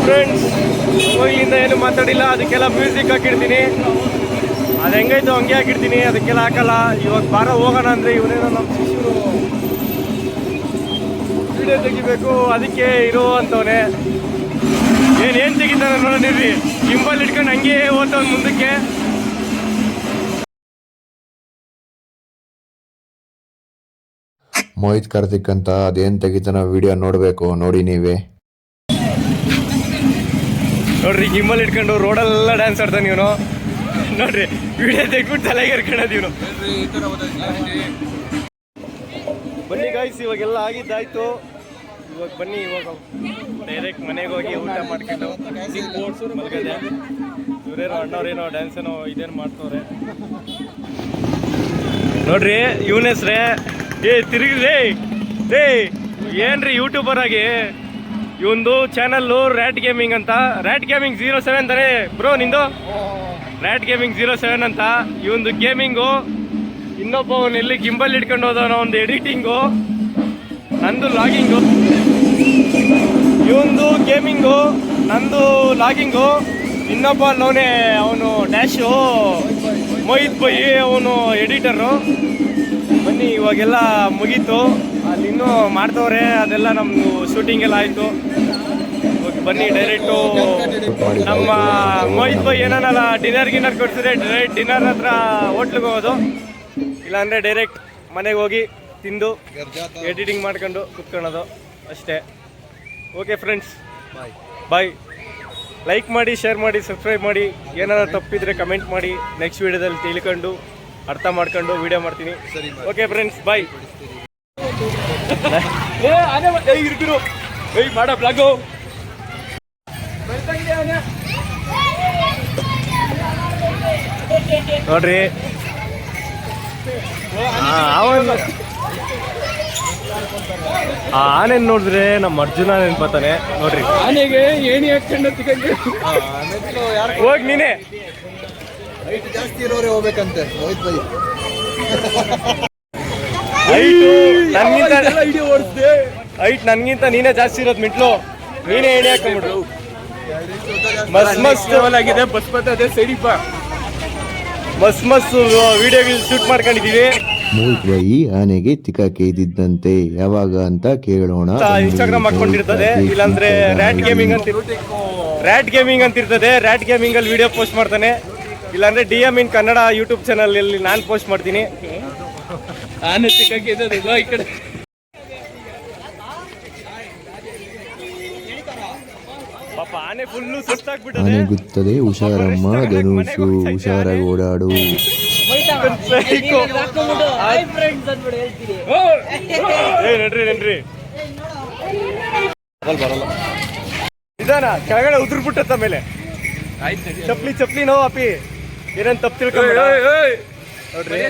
Friends, ಇಲ್ಲಿಂದ ಏನು ಮಾತಾಡಿಲ್ಲ, ಅದಕ್ಕೆಲ್ಲ ಮ್ಯೂಸಿಕ್ ಹಾಕಿರ್ತೀನಿ. ಅದು ಹೆಂಗೈತೋ ಹಂಗೆ ಹಾಕಿರ್ತೀನಿ, ಅದಕ್ಕೆಲ್ಲ ಹಾಕಲ್ಲ. ಇವಾಗ ಬಾರ ಹೋಗೋಣ ಅಂದರೆ ಇವನೇನೋ ನಮ್ಮ ಶಿಷ್ಯರು ವಿಡಿಯೋ ತೆಗಿಬೇಕು, ಅದಕ್ಕೆ ಇರೋ ಅಂತವನೇ. ಏನೇನು ತೆಗಿತಾನೆ ನೋಡಿರಿ, ಗಿಂಬಲ್ ಇಟ್ಕೊಂಡು ಹಂಗೆ ಓದ್ತವ್ನು ಮುಂದಕ್ಕೆ. ಮೋಹಿತ್ ಕಾರ್ತಿಕ್ ಅಂತ ಅದೇನು ತೆಗಿತಾನ ವಿಡಿಯೋ ನೋಡಬೇಕು, ನೋಡಿ ನೀವೇ. ನೋಡ್ರಿ, ಗಿಂಬಲ್ ಇಟ್ಕೊಂಡು ರೋಡಲ್ಲೆಲ್ಲ ಡ್ಯಾನ್ಸ್ ಆಡ್ತಾನೆ ಇವನು. ನೋಡ್ರಿ, ವಿಡಿಯೋ ತೆಗ್ಬಿಟ್ಟು ತಲೆಗೆ ಇರ್ಕೊಳ್ಳೋದು ಇವನು. ಬನ್ನಿ ಗಾಯ್ಸ್, ಇವಾಗೆಲ್ಲ ಆಗಿದ್ದಾಯ್ತು. ಇವಾಗ ಬನ್ನಿ, ಇವಾಗ ಡೈರೆಕ್ಟ್ ಮನೆಗೆ ಹೋಗಿ ಊಟ ಮಾಡ್ಕೊಂಡು ಮಲಗದೆ. ಇವರೇನೋ ಅಣ್ಣವ್ರೇನೋ ಡ್ಯಾನ್ಸ್ ಏನೋ ಇದೇನು ಮಾಡ್ತವ್ರೆ ನೋಡ್ರಿ. ಇವನ ಹೆಸ್ರೇ ತಿರುಗ್ರಿ ರೇ, ಏನ್ರಿ ಯೂಟ್ಯೂಬರ್ ಆಗಿ ಇವಂದು ಚಾನಲ್ಲು ರ್ಯಾಟ್ ಗೇಮಿಂಗ್ ಅಂತ. ರ್ಯಾಟ್ ಗೇಮಿಂಗ್ 07 ತಾನೇ ಬ್ರೋ ನಿಂದು? ರ್ಯಾಟ್ ಗೇಮಿಂಗ್ 07 ಅಂತ ಇವಂದು ಗೇಮಿಂಗು. ಇನ್ನೊಬ್ಬವನು ಎಲ್ಲಿ ಗಿಂಬಲ್ ಇಟ್ಕೊಂಡು ಹೋದವನ ಒಂದು ಎಡಿಟಿಂಗು, ನಂದು ಲಾಗಿಂಗು. ಇವಂದು ಗೇಮಿಂಗು, ನಂದು ಲಾಗಿಂಗು. ಇನ್ನೊಬ್ಬ ಲೋನೆ ಅವನು ಡ್ಯಾಶು ಮೋಹಿತ್ ಬೈ, ಅವನು ಎಡಿಟರು. ಬನ್ನಿ, ಇವಾಗೆಲ್ಲ ಮುಗೀತು, ಅಲ್ಲಿ ಇನ್ನೂ ಮಾಡ್ತವ್ರೆ, ಅದೆಲ್ಲ ನಮ್ಮದು ಶೂಟಿಂಗ್ ಎಲ್ಲ ಆಯಿತು. ಬನ್ನಿ ಡೈರೆಕ್ಟು ನಮ್ಮ ಮೋಹಿತ್ ಬೈ ಏನಾನಲ್ಲ ಡಿನ್ನರ್ ಕೊಡ್ಸಿದ್ರೆ ಡೈರೆಕ್ಟ್ ಡಿನ್ನರ್ ಹತ್ರ ಹೋಟ್ಲಿಗೆ ಹೋಗೋದು, ಇಲ್ಲಾಂದರೆ ಡೈರೆಕ್ಟ್ ಮನೆಗೆ ಹೋಗಿ ತಿಂದು ಎಡಿಟಿಂಗ್ ಮಾಡ್ಕೊಂಡು ಕುತ್ಕೊಳ್ಳೋದು ಅಷ್ಟೇ. ಓಕೆ ಫ್ರೆಂಡ್ಸ್, ಬಾಯ್. ಲೈಕ್ ಮಾಡಿ, ಶೇರ್ ಮಾಡಿ, ಸಬ್ಸ್ಕ್ರೈಬ್ ಮಾಡಿ. ಏನಾದ್ರು ತಪ್ಪಿದ್ರೆ ಕಮೆಂಟ್ ಮಾಡಿ, ನೆಕ್ಸ್ಟ್ ವೀಡಿಯೋದಲ್ಲಿ ತಿಳ್ಕೊಂಡು ಅರ್ಥ ಮಾಡ್ಕೊಂಡು ವಿಡಿಯೋ ಮಾಡ್ತೀನಿ. ಓಕೆ ಫ್ರೆಂಡ್ಸ್, ಬಾಯ್. ಮಾಡೋ ಬ್ಲಾಗು ನೋಡ್ರಿ. ಆನೆನ್ ನೋಡಿದ್ರೆ ನಮ್ಮ ಅರ್ಜುನ ನೆನ್ಪತಾನೆ ನೋಡ್ರಿ. ಆನೆಗೆ ಏಣಿ ಹಾಕೊಂಡು ಹೋಗಿ ನೀನೆ ಜಾಸ್ತಿ ಇರೋರೆ ಹೋಗ್ಬೇಕಂತೆ ಮೋಹಿತ್ ಬೈ. ಹೈಟ್ ನನ್ಗಿಂತ ನೀನೇ ಜಾಸ್ತಿ ಇರೋದು ಮಿಟ್ಲು, ನೀನೇ ಎಣ್ಣೆ ಹಾಕೊಂಡ್ಬಿಟ್ರು. ಮಸ್ತ್ ಆಗಿದೆ, ಬಸ್ ಬರ್ತದೆ ಸೈಡಿಪ್ಪ. ಮಸ್ತ್ ವಿಡಿಯೋ ಶೂಟ್ ಮಾಡ್ಕೊಂಡಿದೀವಿ. ಮೋಹಿತ್ ಬೈ ಆನೆಗೆ ತಿಕ್ಕಾಕಿ ಇದ್ದಂತೆ, ಯಾವಾಗ ಅಂತ ಕೇಳೋಣ. ಇನ್ಸ್ಟಾಗ್ರಾಮ್ ಹಾಕೊಂಡಿರ್ತದೆ, ಇಲ್ಲಾಂದ್ರೆ ರ್ಯಾಟ್ ಗೇಮಿಂಗ್ ಅಂತ ಇರ್ತದೆ. ರ್ಯಾಟ್ ಗೇಮಿಂಗ್ ಅಲ್ಲಿ ವಿಡಿಯೋ ಪೋಸ್ಟ್ ಮಾಡ್ತಾನೆ, ಇಲ್ಲಾಂದ್ರೆ DM ಇನ್ ಕನ್ನಡ ಯೂಟ್ಯೂಬ್ ಚಾನಲ್ ಅಲ್ಲಿ ನಾನು ಪೋಸ್ಟ್ ಮಾಡ್ತೀನಿ. ಆನೆ ಸಿಕ್ಕಾಕಿದ್ದು ಈ ಕಡೆ. ಪಾಪ ಆನೆ ಫುಲ್ಲು ಸುಸ್ತಾಗ್ಬಿಟ್ಟದೆ. ಆನೆ ಗುತ್ತದೆ, ಹುಷಾರಮ್ಮ ಧನುಷು, ಹುಷಾರಾಗಿ ಓಡಾಡು. ನಡ್ರಿ ಬರಲ್ಲ. ಇದಾನ ಕೆಳಗಡೆ ಉದುರ್ಬಿಟ್ಟತ್ತ ಮೇಲೆ. ಚಪ್ಲಿ ನೋವು ಅಪ್ಪಿ, ಏನೇನು ತಪ್ಪು ತಿಳ್ಕೊಂಡ್ಬಿಡ ನೋಡ್ರಿ.